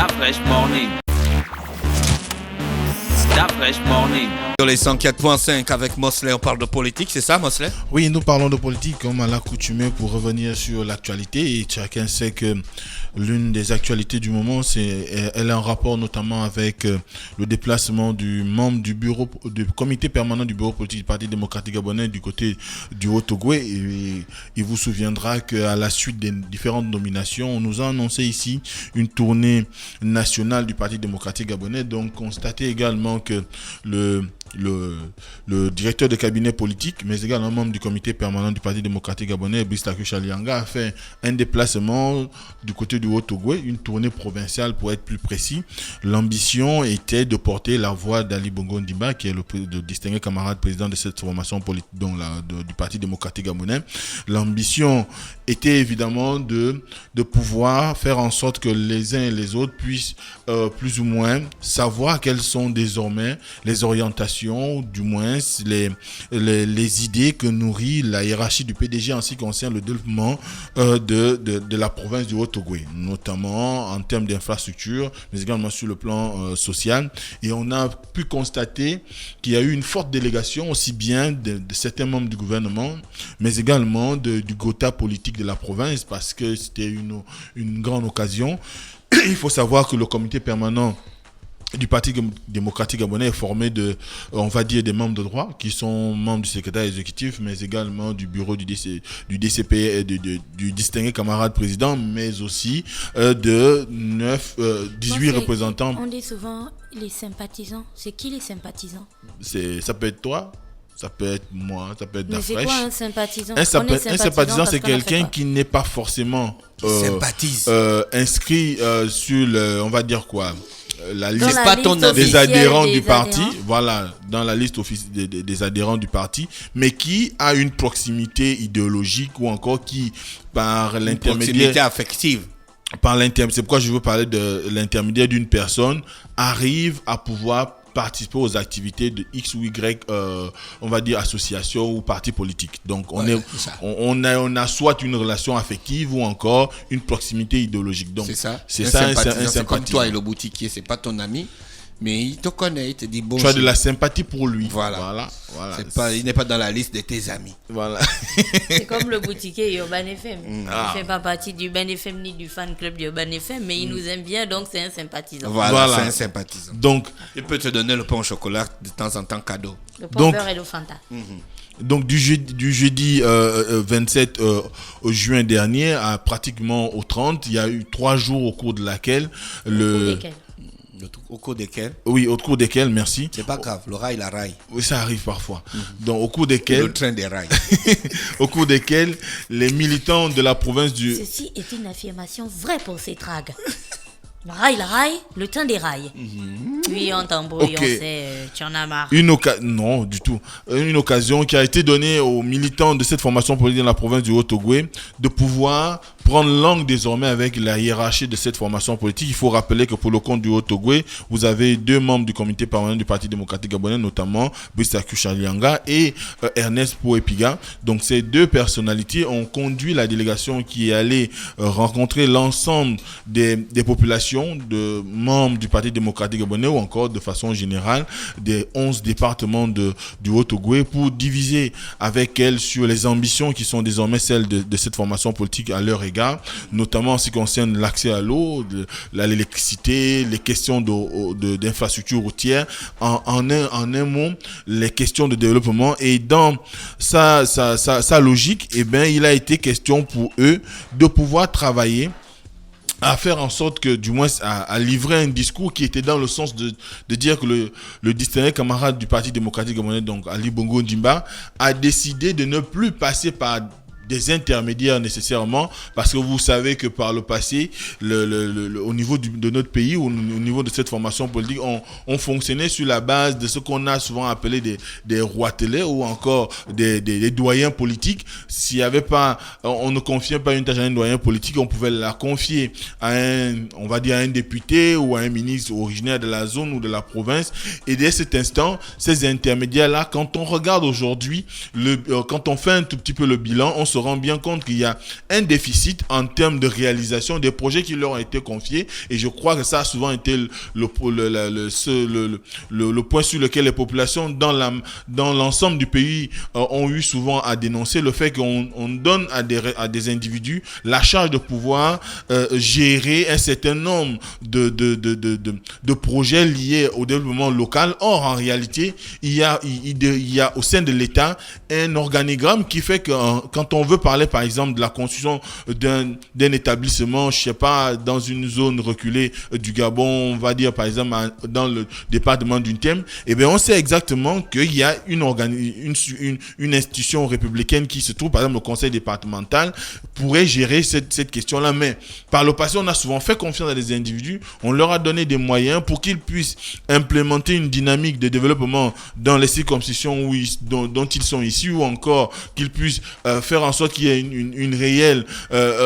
That Fresh Morning. That Fresh Morning. Sur les 104.5 avec Mosley, on parle de politique, c'est ça Mosley? Oui, nous parlons de politique comme à l'accoutumée pour revenir sur l'actualité, et chacun sait que l'une des actualités du moment, elle a un rapport notamment avec le déplacement du membre du comité permanent du bureau politique du Parti démocratique gabonais du côté du Haut-Ogooué. Et il vous souviendra qu'à la suite des différentes nominations, on nous a annoncé ici une tournée nationale du Parti démocratique gabonais. Donc constatez également que le directeur de cabinet politique, mais également membre du comité permanent du Parti démocratique gabonais, Brice Takucha Lianga, a fait un déplacement du côté du Haut-Ogooué, une tournée provinciale pour être plus précis. L'ambition était de porter la voix d'Ali Bongo Ndimba, qui est le distingué camarade président de cette formation politique du Parti démocratique gabonais. L'ambition était évidemment de pouvoir faire en sorte que les uns et les autres puissent plus ou moins savoir quelles sont désormais les orientations, ou du moins les idées que nourrit la hiérarchie du PDG en ce qui concerne le développement de la province du Haut-Ogooué, notamment en termes d'infrastructure, mais également sur le plan social. Et on a pu constater qu'il y a eu une forte délégation aussi bien de certains membres du gouvernement, mais également du quota politique de la province, parce que c'était une grande occasion. Il faut savoir que le comité permanent du Parti démocratique gabonais est formé on va dire, des membres de droit qui sont membres du secrétaire exécutif, mais également du bureau du DCP, du distingué camarade président, mais aussi de 18 représentants. On dit souvent les sympathisants. C'est qui les sympathisants? Ça peut être toi, ça peut être moi, ça peut être Dafresh. Mais c'est quoi un sympathisant? Un sympathisant, c'est quelqu'un qui n'est pas forcément inscrit sur on va dire quoi, la liste des adhérents du parti, voilà, dans la liste des adhérents du parti, mais qui a une proximité idéologique ou encore qui, par l'intermédiaire, proximité affective. C'est pourquoi je veux parler de l'intermédiaire d'une personne, arrive à pouvoir participer aux activités de X ou Y, on va dire association ou parti politique. Donc on a soit une relation affective ou encore une proximité idéologique. Donc c'est ça un sympathisant. C'est comme toi et le boutiquier, c'est pas ton ami, mais il te connaît, il te dit bonjour. Tu as de la sympathie pour lui. Voilà. Il n'est pas dans la liste de tes amis. Voilà. C'est comme le boutiquier Urban FM. Il ne fait pas partie du Urban FM ni du fan club d'Urban FM, mais il nous aime bien, donc c'est un sympathisant. Voilà. C'est un sympathisant. Donc, il peut te donner le pain au chocolat de temps en temps cadeau. Le pain beurre et le Fanta. Donc du jeudi 27 juin dernier à pratiquement au 30, il y a eu 3 jours au cours de laquelle Au cours desquels? Oui, au cours desquels, merci. C'est pas grave, le rail, la rail. Oui, ça arrive parfois. Donc, au cours desquels... Le train des rails. Au cours desquels les militants de la province du... Ceci est une affirmation vraie pour ces tragues. La rail, le train des rails. Oui, on t'embrouille, on sait, tu en as marre. Non, du tout. Une occasion qui a été donnée aux militants de cette formation politique dans la province du Haut-Ogooué de pouvoir prendre langue désormais avec la hiérarchie de cette formation politique. Il faut rappeler que pour le compte du Haut-Ogooué, vous avez 2 membres du comité permanent du Parti démocratique gabonais, notamment Brice Takucha Lianga et Ernest Pouepiga. Donc ces 2 personnalités ont conduit la délégation qui est allée rencontrer l'ensemble des populations de membres du Parti démocratique gabonais ou encore de façon générale des 11 départements du Haut-Ogooué pour diviser avec elles sur les ambitions qui sont désormais celles de cette formation politique à leur égard, notamment en ce qui concerne l'accès à l'eau, l'électricité, les questions d'infrastructures routières, en un mot, les questions de développement. Et dans sa logique, il a été question pour eux de pouvoir travailler à faire en sorte que, du moins, à livrer un discours qui était dans le sens de dire que le distingué camarade du Parti démocratique gabonais, donc Ali Bongo Ndimba, a décidé de ne plus passer par des intermédiaires nécessairement, parce que vous savez que par le passé, au niveau de notre pays, ou au niveau de cette formation politique, on fonctionnait sur la base de ce qu'on a souvent appelé des roitelets ou encore des doyens politiques. S'il y avait pas, on ne confiait pas une tâche à un doyen politique, on pouvait la confier à un député ou à un ministre originaire de la zone ou de la province. Et dès cet instant, ces intermédiaires-là, quand on regarde aujourd'hui, quand on fait un tout petit peu le bilan, on se rend bien compte qu'il y a un déficit en termes de réalisation des projets qui leur ont été confiés. Et je crois que ça a souvent été le point sur lequel les populations dans l'ensemble du pays ont eu souvent à dénoncer le fait qu'on donne à des individus la charge de pouvoir gérer un certain nombre de projets liés au développement local. Or, en réalité, il y a au sein de l'État un organigramme qui fait que quand on veut parler, par exemple, de la construction d'un établissement, je sais pas, dans une zone reculée du Gabon, on va dire, par exemple, dans le département d'une Thème, eh bien, on sait exactement qu'il y a une institution républicaine qui se trouve, par exemple, au conseil départemental, pourrait gérer cette question-là. Mais par le passé, on a souvent fait confiance à des individus, on leur a donné des moyens pour qu'ils puissent implémenter une dynamique de développement dans les circonscriptions dont ils sont issus, ou encore qu'ils puissent faire en sorte qu'il y ait une réelle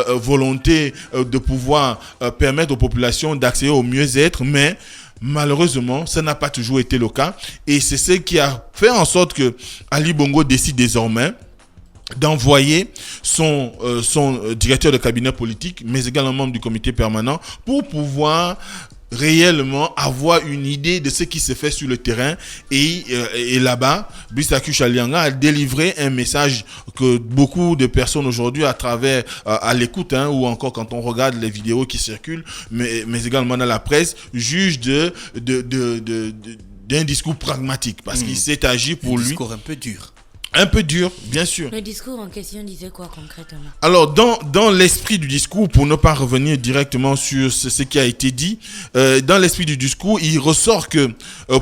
volonté de pouvoir permettre aux populations d'accéder au mieux-être. Mais malheureusement, ça n'a pas toujours été le cas. Et c'est ce qui a fait en sorte que Ali Bongo décide désormais d'envoyer son directeur de cabinet politique, mais également membre du comité permanent, pour pouvoir réellement avoir une idée de ce qui se fait sur le terrain. Et là-bas, Brice Akuche Alianga a délivré un message que beaucoup de personnes aujourd'hui, à travers à l'écoute, ou encore quand on regarde les vidéos qui circulent, mais également dans la presse, jugent d'un discours pragmatique, parce qu'il s'est agi pour lui. Un discours un peu dur. Un peu dur, bien sûr. Le discours en question disait quoi concrètement? Alors, dans l'esprit du discours, pour ne pas revenir directement sur ce qui a été dit, dans l'esprit du discours, il ressort que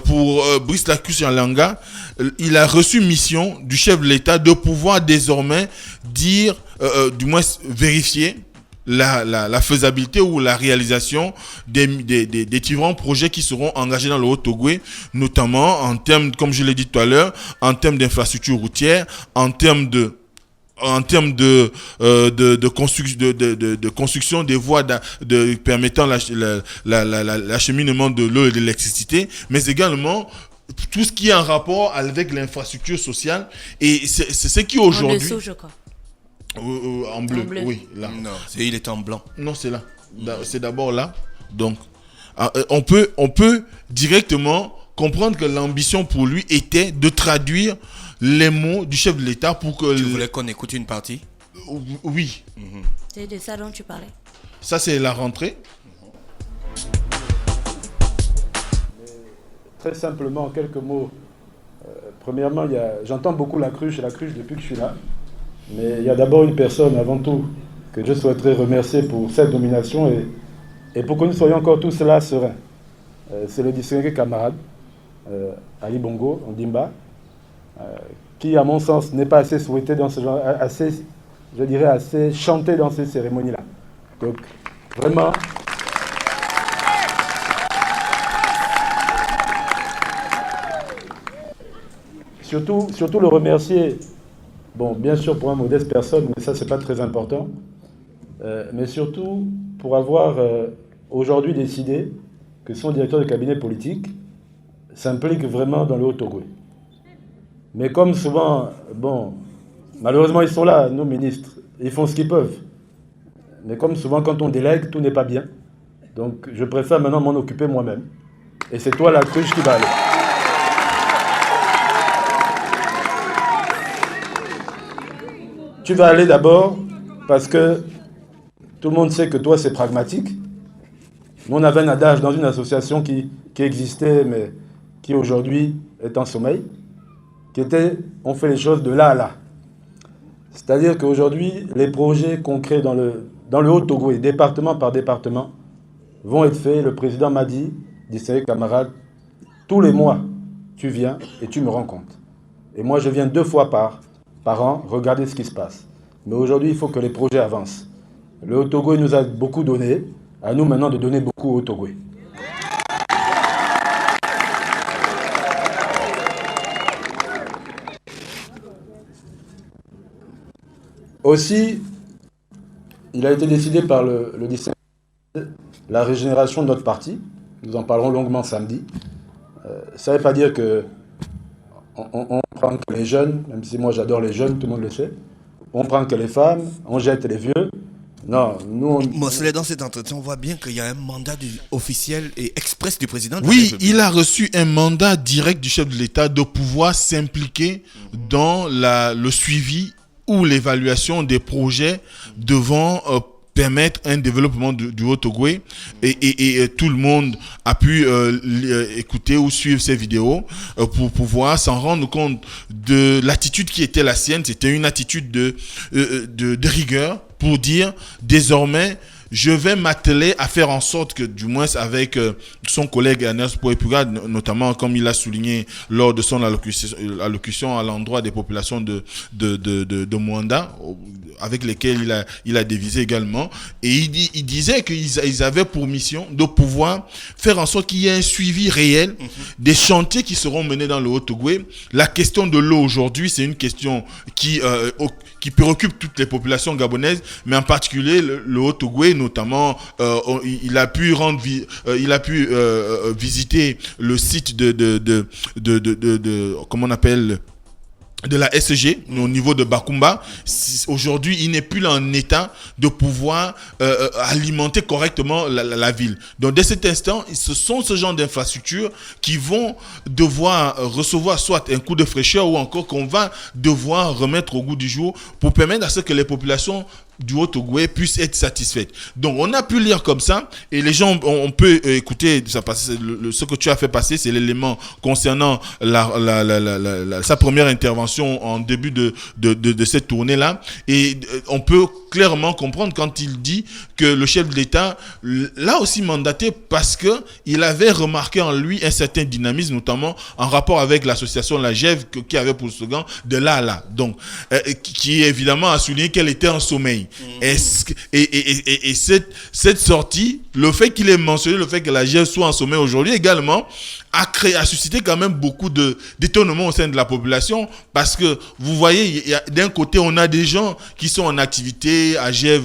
pour Brice Akuche Alianga, il a reçu mission du chef de l'État de pouvoir désormais dire, du moins vérifier, la faisabilité ou la réalisation des différents projets qui seront engagés dans le Haut-Ogooué, notamment en termes, comme je l'ai dit tout à l'heure, en termes d'infrastructures routières, en termes de construction des voies permettant l'acheminement de l'eau et de l'électricité, mais également tout ce qui est en rapport avec l'infrastructure sociale. Et c'est ce qui aujourd'hui... En dessous, je crois. En bleu, oui, là. Non, il est en blanc. Non, c'est là. C'est d'abord là. Donc, on peut directement comprendre que l'ambition pour lui était de traduire les mots du chef de l'État pour que... Tu voulais qu'on écoute une partie? Oui. C'est de ça dont tu parlais. Ça, c'est la rentrée. Très simplement, en quelques mots. Premièrement, j'entends beaucoup la cruche depuis que je suis là. Mais il y a d'abord une personne, avant tout, que je souhaiterais remercier pour cette nomination et pour que nous soyons encore tous là sereins. C'est le distingué camarade, Ali Bongo, Ondimba, qui, à mon sens, n'est pas assez souhaité dans ce genre, assez chanté dans ces cérémonies-là. Donc, vraiment... Surtout le remercier. Bon, bien sûr, pour une modeste personne, mais ça, c'est pas très important. Mais surtout, pour avoir aujourd'hui décidé que son directeur de cabinet politique s'implique vraiment dans le Haut-Ogooué. Mais comme souvent, bon, malheureusement, ils sont là, nos ministres. Ils font ce qu'ils peuvent. Mais comme souvent, quand on délègue, tout n'est pas bien. Donc, je préfère maintenant m'en occuper moi-même. Et c'est toi, la cruche, qui va aller. Tu vas aller d'abord parce que tout le monde sait que toi, c'est pragmatique. Nous, on avait un adage dans une association qui existait, mais qui aujourd'hui est en sommeil, qui était « on fait les choses de là à là ». C'est-à-dire qu'aujourd'hui, les projets concrets dans le Haut-Ogooué, département par département, vont être faits. Le président m'a dit, distingué camarade, tous les mois, tu viens et tu me rends compte. Et moi, je viens 2 fois par an, regarder ce qui se passe. Mais aujourd'hui, il faut que les projets avancent. Le Haut-Ogooué nous a beaucoup donné, à nous maintenant de donner beaucoup au Haut-Ogooué. Aussi, il a été décidé par le distingué la régénération de notre parti. Nous en parlerons longuement samedi. Ça ne veut pas dire que on prend que les jeunes, même si moi j'adore les jeunes, tout le monde le sait. on prend que les femmes, on jette les vieux. Non, nous... Mosley, dans cet entretien, on voit bien qu'il y a un mandat officiel et express du président de la Oui, République. il a reçu un mandat direct du chef de l'État de pouvoir s'impliquer dans le suivi ou l'évaluation des projets devant permettre un développement du Haut-Ogooué et tout le monde a pu écouter ou suivre ces vidéos pour pouvoir s'en rendre compte de l'attitude qui était la sienne. C'était une attitude de rigueur pour dire désormais je vais m'atteler à faire en sorte que, du moins avec son collègue Ernest Poepuga, notamment comme il a souligné lors de son allocution à l'endroit des populations de Moanda, avec lesquelles il a dévisé également. Et il disait qu'ils avaient pour mission de pouvoir faire en sorte qu'il y ait un suivi réel des chantiers qui seront menés dans le Haut-Ogooué. La question de l'eau aujourd'hui, c'est une question qui préoccupe toutes les populations gabonaises, mais en particulier le Haut-Ogooué, notamment, il a pu visiter le site comment on appelle, de la SG au niveau de Bakumba. Aujourd'hui, il n'est plus en état de pouvoir alimenter correctement la ville. Donc, dès cet instant, ce sont ce genre d'infrastructures qui vont devoir recevoir soit un coup de fraîcheur ou encore qu'on va devoir remettre au goût du jour pour permettre à ce que les populations du Haut-Ogooué puissent être satisfaites. Donc, on a pu lire comme ça et les gens, on peut écouter ça, ce que tu as fait passer, c'est l'élément concernant sa première intervention en début de cette tournée-là. Et on peut clairement comprendre quand il dit que le chef de l'État l'a aussi mandaté parce que il avait remarqué en lui un certain dynamisme, notamment en rapport avec l'association La Gève qui avait pour slogan de là à là. Donc, qui évidemment a souligné qu'elle était en sommeil. Et cette sortie, le fait qu'il ait mentionné le fait que la Gève soit en sommeil aujourd'hui également a suscité quand même beaucoup d'étonnement au sein de la population, parce que vous voyez, d'un côté on a des gens qui sont en activité à Gève,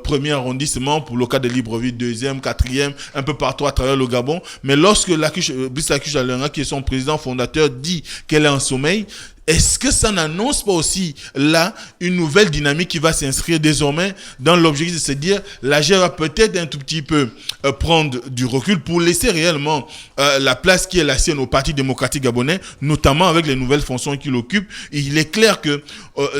premier arrondissement, pour le cas de Libreville, 2e, 4e, un peu partout à travers le Gabon, mais lorsque Brice Lacuche Alenga, qui est son président fondateur, dit qu'elle est en sommeil, est-ce que ça n'annonce pas aussi là une nouvelle dynamique qui va s'inscrire désormais dans l'objectif de se dire la Gève va peut-être un tout petit peu prendre du recul pour laisser réellement la place qui est la sienne au Parti démocratique gabonais, notamment avec les nouvelles fonctions qu'il occupe. Et il est clair que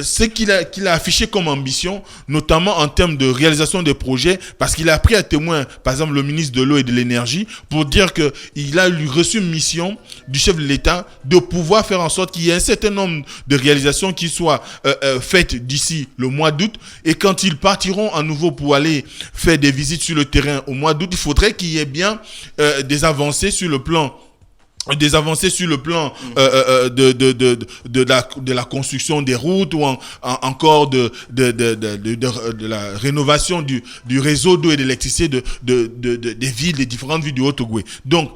ce qu'il a affiché comme ambition, notamment en termes de réalisation des projets, parce qu'il a pris à témoin, par exemple, le ministre de l'eau et de l'énergie, pour dire qu'il a reçu une mission du chef de l'État de pouvoir faire en sorte qu'il y ait un certain nombre de réalisations qui soient faites d'ici le mois d'août, et quand ils partiront à nouveau pour aller faire des visites sur le terrain au mois d'août, il faudrait qu'il y ait bien des avancées sur le plan de la construction des routes, ou encore de la rénovation du réseau d'eau et d'électricité des villes, des différentes villes du Haut-Ogooué. Donc,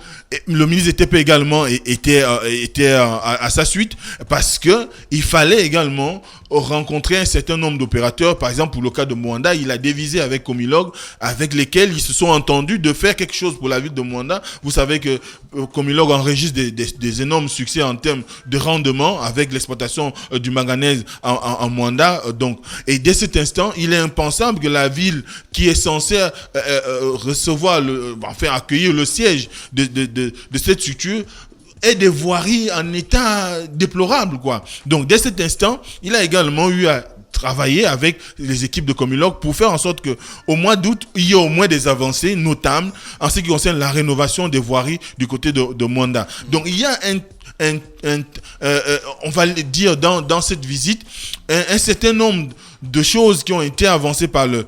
le ministre ETP également était à sa suite, parce que il fallait également rencontrer un certain nombre d'opérateurs. Par exemple, pour le cas de Moanda, il a dévisé avec Comilog, avec lesquels ils se sont entendus de faire quelque chose pour la ville de Moanda. Vous savez que Comilog enregistre des énormes succès en termes de rendement avec l'exploitation du manganèse en Moanda. Donc, et dès cet instant, il est impensable que la ville qui est censée accueillir le siège de cette structure ait des voiries en état déplorable, quoi. Donc, dès cet instant, il a également eu à travailler avec les équipes de Comilog pour faire en sorte que au mois d'août, il y ait au moins des avancées notables en ce qui concerne la rénovation des voiries du côté de Moanda. Donc, il y a on va le dire dans cette visite, un certain nombre de choses qui ont été avancées par le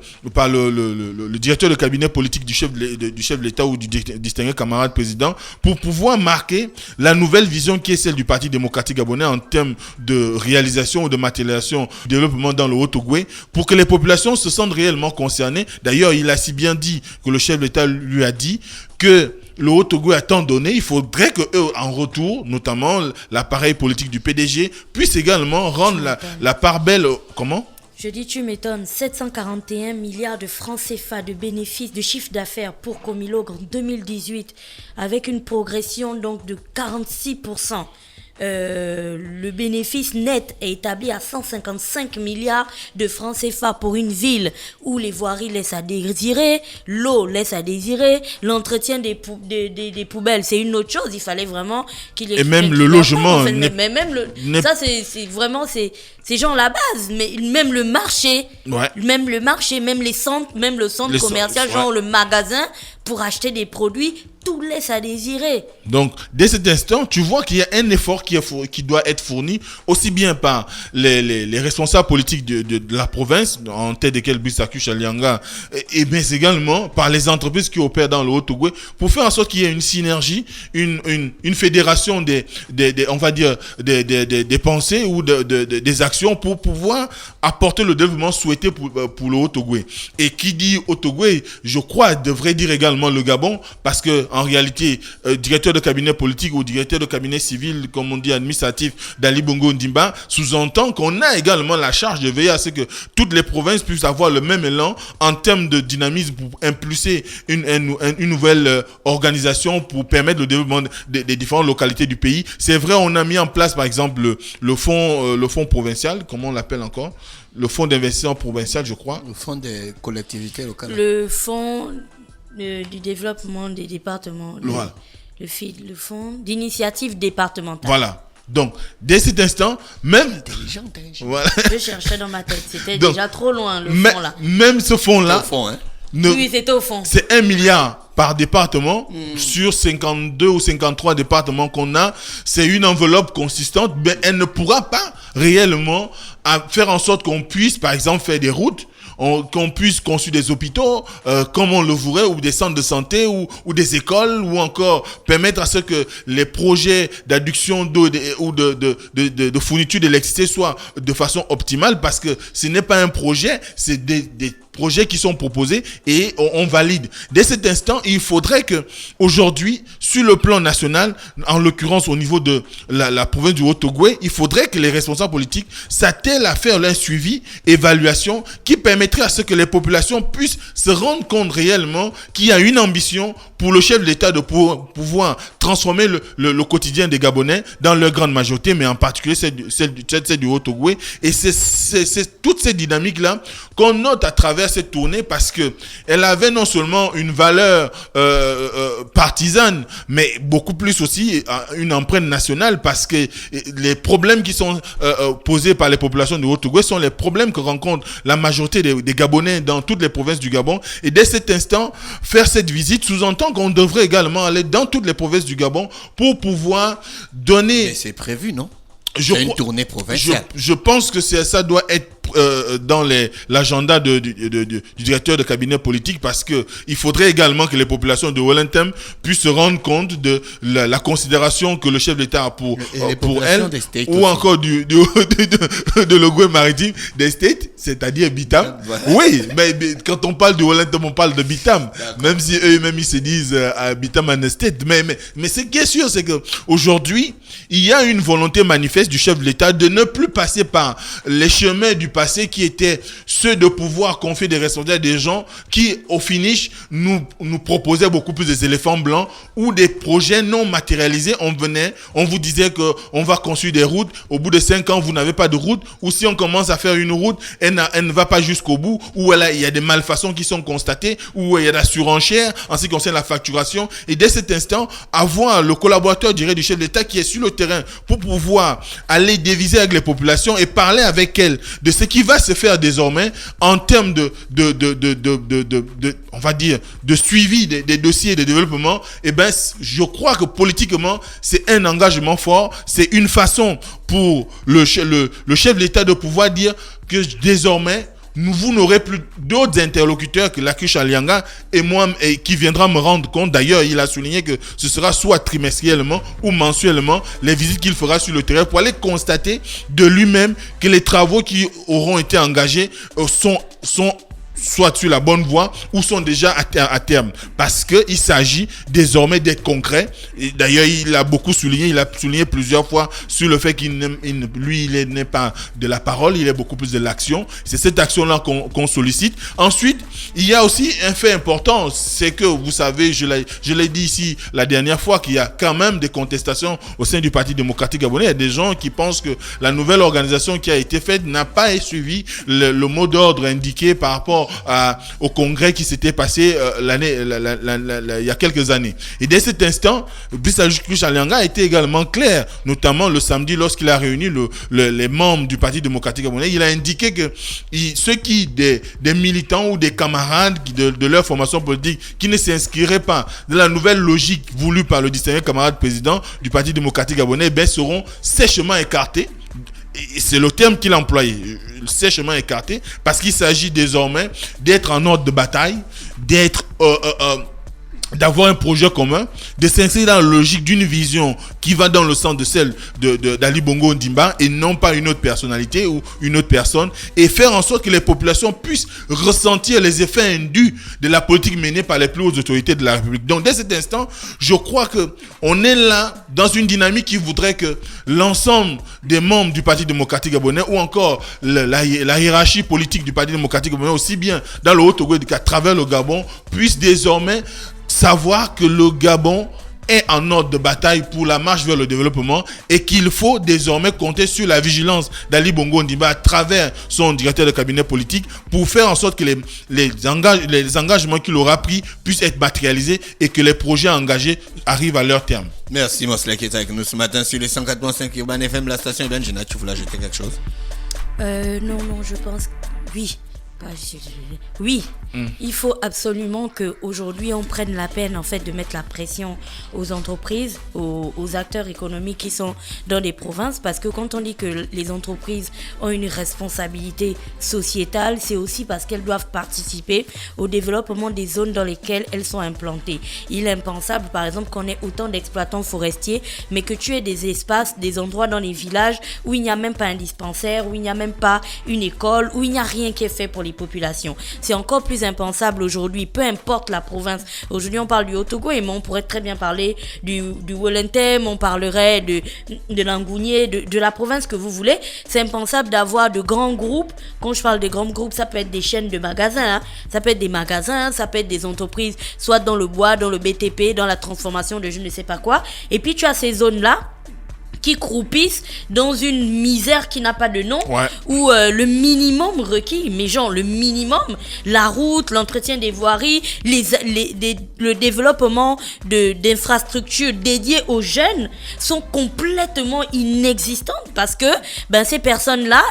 directeur de cabinet politique du chef de l'État ou du distingué camarade président, pour pouvoir marquer la nouvelle vision qui est celle du Parti démocratique gabonais en termes de réalisation ou de matérialisation du développement dans le Haut-Ogooué, pour que les populations se sentent réellement concernées. D'ailleurs, il a si bien dit que le chef de l'État lui a dit que le Haut-Ogooué a tant donné, il faudrait que eux, en retour, notamment l'appareil politique du PDG, puisse également rendre la part belle. Comment ? Je dis, tu m'étonnes, 741 milliards de francs CFA de bénéfices, de chiffre d'affaires pour Comilog en 2018, avec une progression donc de 46%. le bénéfice net est établi à 155 milliards de francs CFA pour une ville où les voiries laissent à désirer, l'eau laisse à désirer, l'entretien des poubelles, c'est une autre chose. Il fallait vraiment qu'il y ait... Et même le logement... en fait, mais même ça, c'est vraiment... C'est genre la base, mais même le marché, même les centres, même le centre commercial, genre le magasin, pour acheter des produits, tout laisse à désirer. Donc, dès cet instant, tu vois qu'il y a un effort qui doit être fourni, aussi bien par les responsables politiques de la province, en tête desquels Bisaku Chalianga, et bien également par les entreprises qui opèrent dans le Haut-Togo, pour faire en sorte qu'il y ait une synergie, une fédération des pensées ou des actions pour pouvoir apporter le développement souhaité pour le Haut-Togo. Et qui dit Haut-Togo, je crois, devrait dire également le Gabon, parce que en réalité, directeur de cabinet politique ou directeur de cabinet civil, comme on dit administratif, d'Ali Bongo Ndimba, sous-entend qu'on a également la charge de veiller à ce que toutes les provinces puissent avoir le même élan en termes de dynamisme pour impulser une nouvelle organisation pour permettre le développement des différentes localités du pays. C'est vrai, on a mis en place par exemple le fonds provincial, comment on l'appelle encore ? Le fonds d'investissement provincial, je crois. Le fonds des collectivités locales. Le fonds du développement des départements. Voilà. Le fonds d'initiative départementale. Voilà. Donc, dès cet instant, même... Intelligent. Voilà. Je cherchais dans ma tête. C'était déjà trop loin, le fonds là. Même ce fonds-là... Au fond, hein. Oui, c'était au fond. C'est 1 milliard par département sur 52 ou 53 départements qu'on a. C'est une enveloppe consistante, mais elle ne pourra pas réellement faire en sorte qu'on puisse, par exemple, faire des routes, qu'on puisse construire des hôpitaux comme on le voudrait, ou des centres de santé, ou des écoles, ou encore permettre à ce que les projets d'adduction d'eau ou de fourniture d'électricité soient de façon optimale, parce que ce n'est pas un projet, c'est des projets qui sont proposés et on valide. Dès cet instant, il faudrait que aujourd'hui, sur le plan national, en l'occurrence au niveau de la province du Haut-Togo, il faudrait que les responsables politiques s'attellent à faire un suivi, évaluation, qui permettrait à ce que les populations puissent se rendre compte réellement qu'il y a une ambition pour le chef de l'État de pouvoir transformer le quotidien des Gabonais dans leur grande majorité, mais en particulier celle du Haut-Togo. Et c'est toutes ces dynamiques-là qu'on note à travers cette tournée, parce que elle avait non seulement une valeur partisane, mais beaucoup plus aussi une empreinte nationale, parce que les problèmes qui sont posés par les populations du Haut-Togo sont les problèmes que rencontrent la majorité des Gabonais dans toutes les provinces du Gabon. Et dès cet instant, faire cette visite sous-entend qu'on devrait également aller dans toutes les provinces du Gabon pour pouvoir donner... Mais c'est prévu, non? C'est une tournée provinciale. Je pense que ça doit être dans l'agenda du directeur de cabinet politique, parce que il faudrait également que les populations de Wellington puissent se rendre compte de la considération que le chef de l'État a pour elles, ou aussi, encore de l'Ogooué maritime des States, c'est-à-dire Bitam. Oui, mais quand on parle de Wellington, on parle de Bitam, même si eux-mêmes ils se disent Bitam and State. Mais ce qui est sûr, c'est que aujourd'hui, il y a une volonté manifeste du chef de l'État de ne plus passer par les chemins du passé qui étaient ceux de pouvoir confier des responsabilités à des gens qui, au finish, nous proposaient beaucoup plus des éléphants blancs ou des projets non matérialisés. On vous disait qu'on va construire des routes. Au bout de 5 ans, vous n'avez pas de route. Ou si on commence à faire une route, elle ne va pas jusqu'au bout. Ou il y a des malfaçons qui sont constatées. Ou il y a de la surenchère en ce qui concerne la facturation. Et dès cet instant, avoir le collaborateur direct du chef de l'État qui est sur le terrain pour pouvoir aller déviser avec les populations et parler avec elles de ce qui va se faire désormais en termes on va dire, de suivi des dossiers de développement. Et ben, je crois que politiquement, c'est un engagement fort. C'est une façon pour le chef de l'État de pouvoir dire que désormais, vous n'aurez plus d'autres interlocuteurs que Laku Chalianga et moi, et qui viendra me rendre compte. D'ailleurs, il a souligné que ce sera soit trimestriellement ou mensuellement les visites qu'il fera sur le terrain pour aller constater de lui-même que les travaux qui auront été engagés sont soit sur la bonne voie ou sont déjà à terme. Parce qu'il s'agit désormais d'être concret. Et d'ailleurs, il a souligné plusieurs fois sur le fait qu'il n'est pas de la parole, il est beaucoup plus de l'action. C'est cette action-là qu'on sollicite. Ensuite, il y a aussi un fait important, c'est que vous savez, je l'ai dit ici la dernière fois, qu'il y a quand même des contestations au sein du Parti démocratique gabonais. Il y a des gens qui pensent que la nouvelle organisation qui a été faite n'a pas suivi le mot d'ordre indiqué par rapport au congrès qui s'était passé il y a quelques années. Et dès cet instant, Brice Aligui-Chalianga a été également clair, notamment le samedi lorsqu'il a réuni les membres du Parti démocratique gabonais. Il a indiqué que des militants ou des camarades de leur formation politique qui ne s'inscriraient pas dans la nouvelle logique voulue par le distingué camarade président du Parti démocratique gabonais seront sèchement écartés. Et c'est le terme qu'il a employé, sèchement écarté, parce qu'il s'agit désormais d'être en ordre de bataille, d'avoir un projet commun, de s'inscrire dans la logique d'une vision qui va dans le sens de celle d'Ali Bongo Ondimba et non pas une autre personnalité ou une autre personne, et faire en sorte que les populations puissent ressentir les effets indus de la politique menée par les plus hautes autorités de la République. Donc dès cet instant, je crois que on est là dans une dynamique qui voudrait que l'ensemble des membres du Parti démocratique gabonais ou encore la hiérarchie politique du Parti démocratique gabonais, aussi bien dans le Haut-Togo qu'à travers le Gabon, puissent désormais savoir que le Gabon est en ordre de bataille pour la marche vers le développement et qu'il faut désormais compter sur la vigilance d'Ali Bongo Ondimba à travers son directeur de cabinet politique pour faire en sorte que les engagements qu'il aura pris puissent être matérialisés et que les projets engagés arrivent à leur terme. Merci Mosley qui est avec nous ce matin sur les 104.5 Urban FM, la station Urban. Jenna, tu voulais ajouter quelque chose? Non, je pense... Oui. Oui, il faut absolument qu'aujourd'hui on prenne la peine en fait de mettre la pression aux entreprises, aux acteurs économiques qui sont dans les provinces, parce que quand on dit que les entreprises ont une responsabilité sociétale, c'est aussi parce qu'elles doivent participer au développement des zones dans lesquelles elles sont implantées. Il est impensable par exemple qu'on ait autant d'exploitants forestiers, mais que tu aies des espaces, des endroits dans les villages où il n'y a même pas un dispensaire, où il n'y a même pas une école, où il n'y a rien qui est fait pour les populations. C'est encore plus impensable aujourd'hui, peu importe la province. Aujourd'hui, on parle du Haut-Togo, mais on pourrait très bien parler du Wellington, on parlerait de l'Angounié, de la province que vous voulez. C'est impensable d'avoir de grands groupes. Quand je parle de grands groupes, ça peut être des chaînes de magasins, ça peut être des magasins, ça peut être des entreprises, soit dans le bois, dans le BTP, dans la transformation de je ne sais pas quoi. Et puis, tu as ces zones-là qui croupissent dans une misère qui n'a pas de nom, où le minimum requis, mais genre le minimum, la route, l'entretien des voiries, le développement d'infrastructures dédiées aux jeunes sont complètement inexistantes parce que ces personnes-là,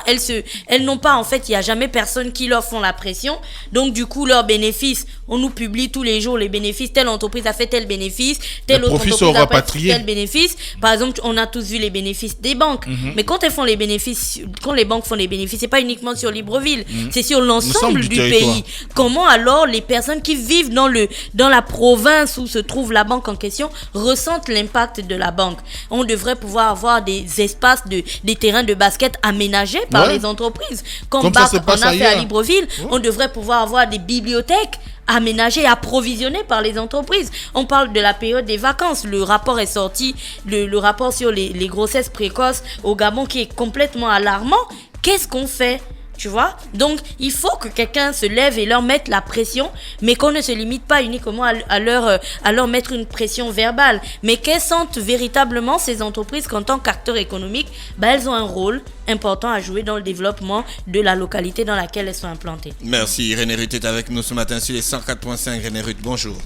elles n'ont pas, en fait, il n'y a jamais personne qui leur font la pression, donc du coup leurs bénéfices, on nous publie tous les jours les bénéfices, telle entreprise a fait tel bénéfice, telle autre entreprise a fait tel bénéfice. Par exemple, on a tous vu les bénéfices des banques, mais quand elles font les bénéfices, quand les banques font les bénéfices, c'est pas uniquement sur Libreville, c'est sur l'ensemble du pays. Comment alors les personnes qui vivent dans la province où se trouve la banque en question ressentent l'impact de la banque? On devrait pouvoir avoir des espaces, des terrains de basket aménagés par les entreprises. Comme BAC on a fait à Libreville, on devrait pouvoir avoir des bibliothèques aménagées, approvisionnées par les entreprises. On parle de la période des vacances. Le rapport est sorti, le rapport sur les grossesses précoces au Gabon qui est complètement alarmant. Qu'est-ce qu'on fait? Tu vois? Donc, il faut que quelqu'un se lève et leur mette la pression, mais qu'on ne se limite pas uniquement à leur mettre une pression verbale. Mais qu'elles sentent véritablement ces entreprises qu'en tant qu'acteurs économiques, elles ont un rôle important à jouer dans le développement de la localité dans laquelle elles sont implantées. Merci. René Ruth est avec nous ce matin sur les 104.5. René Ruth, bonjour.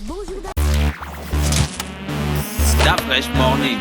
Start Fresh Morning.